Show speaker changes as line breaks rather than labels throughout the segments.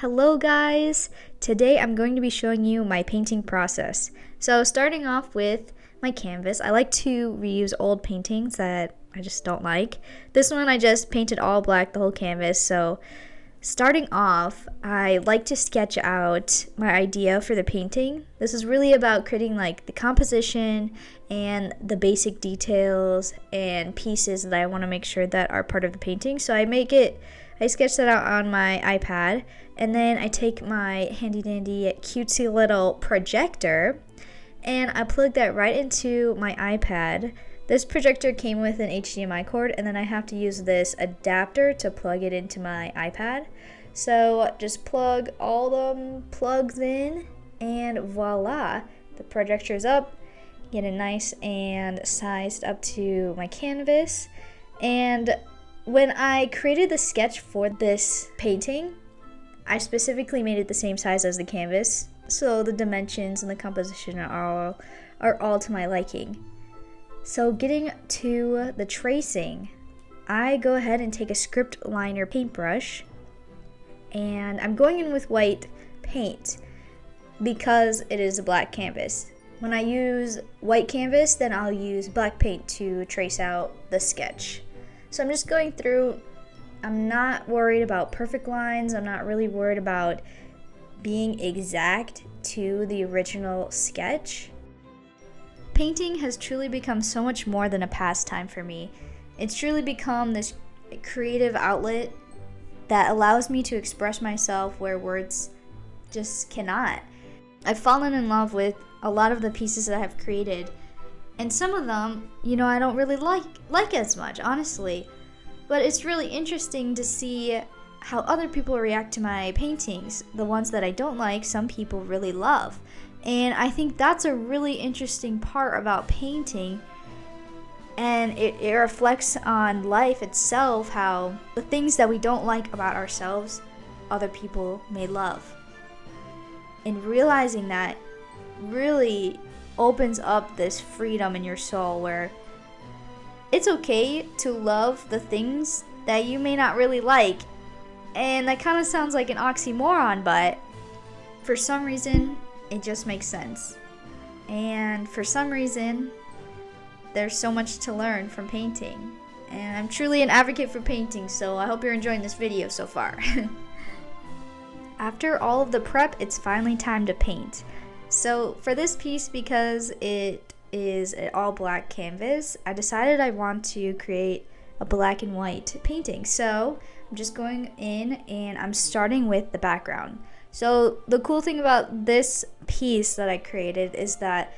Hello guys! Today I'm going to be showing you my painting process. So starting off with my canvas, I like to reuse old paintings that I just don't like. This one I just painted all black the whole canvas. So starting off, I like to sketch out my idea for the painting. This is really about creating like the composition and the basic details and pieces that I want to make sure that are part of the painting. So I sketch that out on my iPad, and then I take my handy dandy cutesy little projector and I plug that right into my iPad. This projector came with an HDMI cord, and then I have to use this adapter to plug it into my iPad. So just plug all the plugs in and voila, the projector is up. Get it nice and sized up to my canvas. And when I created the sketch for this painting, I specifically made it the same size as the canvas, so the dimensions and the composition are all to my liking. So getting to the tracing, I go ahead and take a script liner paintbrush, and I'm going in with white paint because it is a black canvas. When I use white canvas, then I'll use black paint to trace out the sketch. So I'm just going through. I'm not worried about perfect lines. I'm not really worried about being exact to the original sketch. Painting has truly become so much more than a pastime for me. It's truly become this creative outlet that allows me to express myself where words just cannot. I've fallen in love with a lot of the pieces that I have created, and some of them, I don't really like as much, honestly. But it's really interesting to see how other people react to my paintings. The ones that I don't like, some people really love. And I think that's a really interesting part about painting. And it reflects on life itself, how the things that we don't like about ourselves, other people may love. And realizing that really opens up this freedom in your soul where it's okay to love the things that you may not really like. And that kind of sounds like an oxymoron, but for some reason it just makes sense. And for some reason there's so much to learn from painting, and I'm truly an advocate for painting, so I hope you're enjoying this video so far. After all of the prep, it's finally time to paint. So for this piece, because it is an all black canvas, I decided I want to create a black and white painting. So I'm just going in and I'm starting with the background. So the cool thing about this piece that I created is that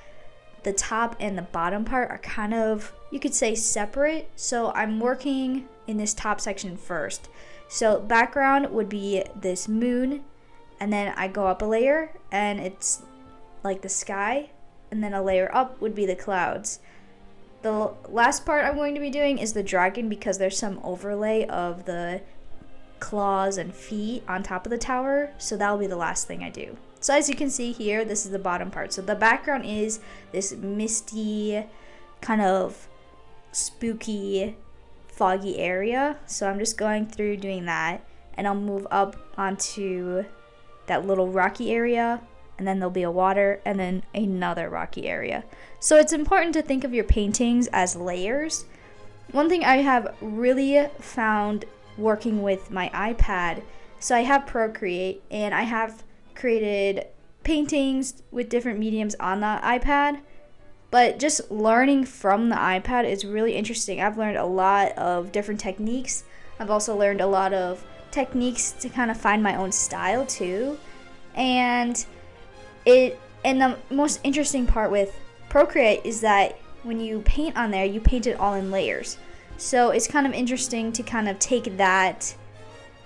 the top and the bottom part are kind of, you could say, separate. So I'm working in this top section first. So background would be this moon, and then I go up a layer and it's like the sky, and then a layer up would be the clouds. The last part I'm going to be doing is the dragon, because there's some overlay of the claws and feet on top of the tower, so that'll be the last thing I do. So as you can see here, this is the bottom part. So the background is this misty, kind of spooky, foggy area. So I'm just going through doing that, and I'll move up onto that little rocky area, and then there'll be a water, and then another rocky area. So it's important to think of your paintings as layers. One thing I have really found working with my iPad, so I have Procreate, and I have created paintings with different mediums on the iPad, but just learning from the iPad is really interesting. I've learned a lot of different techniques. I've also learned a lot of techniques to kind of find my own style too. And the most interesting part with Procreate is that when you paint on there, you paint it all in layers. So it's kind of interesting to kind of take that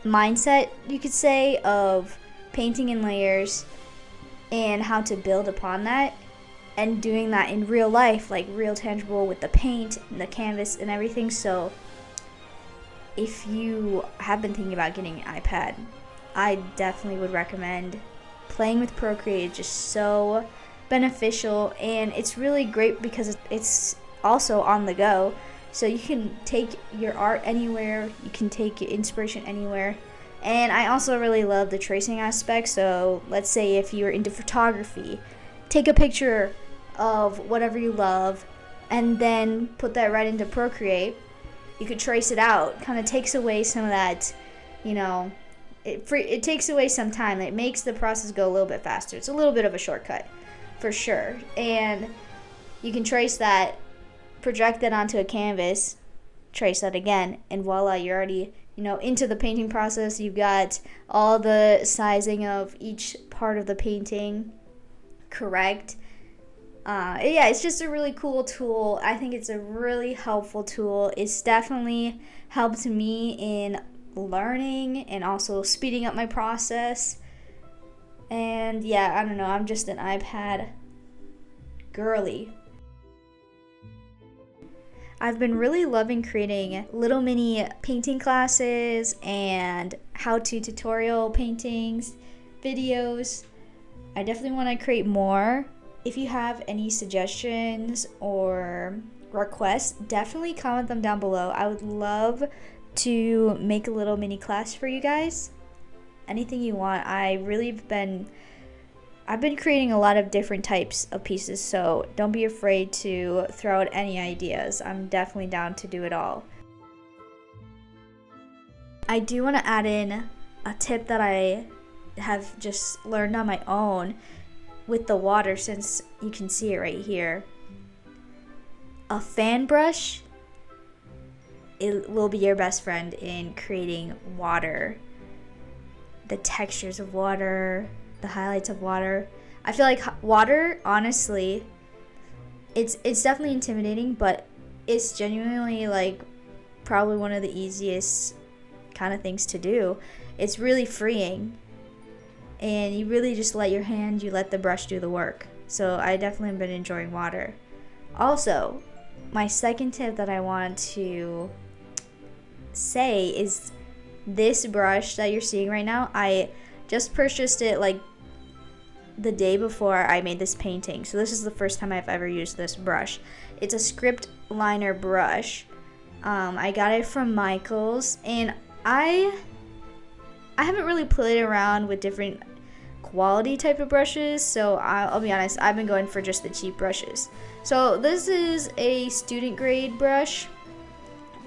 mindset, you could say, of painting in layers and how to build upon that, and doing that in real life, like real tangible with the paint and the canvas and everything. So if you have been thinking about getting an iPad, I definitely would recommend playing with Procreate. It's just so beneficial, and it's really great because it's also on the go. So you can take your art anywhere, you can take your inspiration anywhere. And I also really love the tracing aspect. So let's say if you're into photography, take a picture of whatever you love and then put that right into Procreate. You could trace it out. Kind of takes away some of that, you know, it takes away some time. It makes the process go a little bit faster. It's a little bit of a shortcut for sure. And you can trace that, project that onto a canvas, trace that again, and voila, you're already, you know, into the painting process. You've got all the sizing of each part of the painting correct. Yeah, it's just a really cool tool. I think it's a really helpful tool. It's definitely helped me in learning and also speeding up my process. And yeah, I don't know, I'm just an iPad girly. I've been really loving creating little mini painting classes and how-to tutorial paintings, videos. I definitely want to create more. If you have any suggestions or requests, definitely comment them down below. I would love to make a little mini class for you guys. Anything you want. I've been creating a lot of different types of pieces, so don't be afraid to throw out any ideas. I'm definitely down to do it all. I do want to add in a tip that I have just learned on my own with the water, since you can see it right here. A fan brush, it will be your best friend in creating water. The textures of water, the highlights of water. I feel like water, honestly, it's definitely intimidating, but it's genuinely like probably one of the easiest kind of things to do. It's really freeing, and you really just let your hand, you let the brush do the work. So I definitely have been enjoying water. Also, my second tip that I want to say is this brush that you're seeing right now. I just purchased it like the day before I made this painting, so this is the first time I've ever used this brush. It's a script liner brush. I got it from Michael's, and I haven't really played around with different quality type of brushes, so I'll be honest, I've been going for just the cheap brushes. So this is a student grade brush,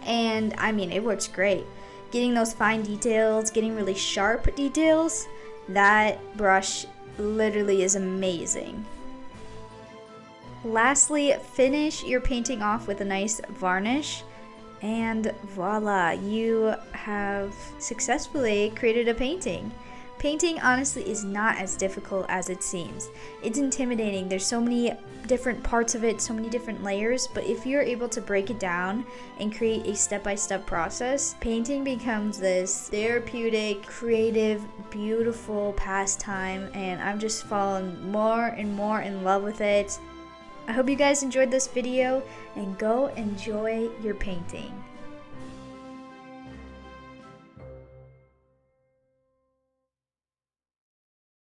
and I mean, it works great. Getting those fine details, getting really sharp details, that brush literally is amazing. Lastly, finish your painting off with a nice varnish, and voila, you have successfully created a painting. Painting honestly is not as difficult as it seems. It's intimidating. There's so many different parts of it, so many different layers, but if you're able to break it down and create a step-by-step process, painting becomes this therapeutic, creative, beautiful pastime, and I'm just falling more and more in love with it. I hope you guys enjoyed this video, and go enjoy your painting.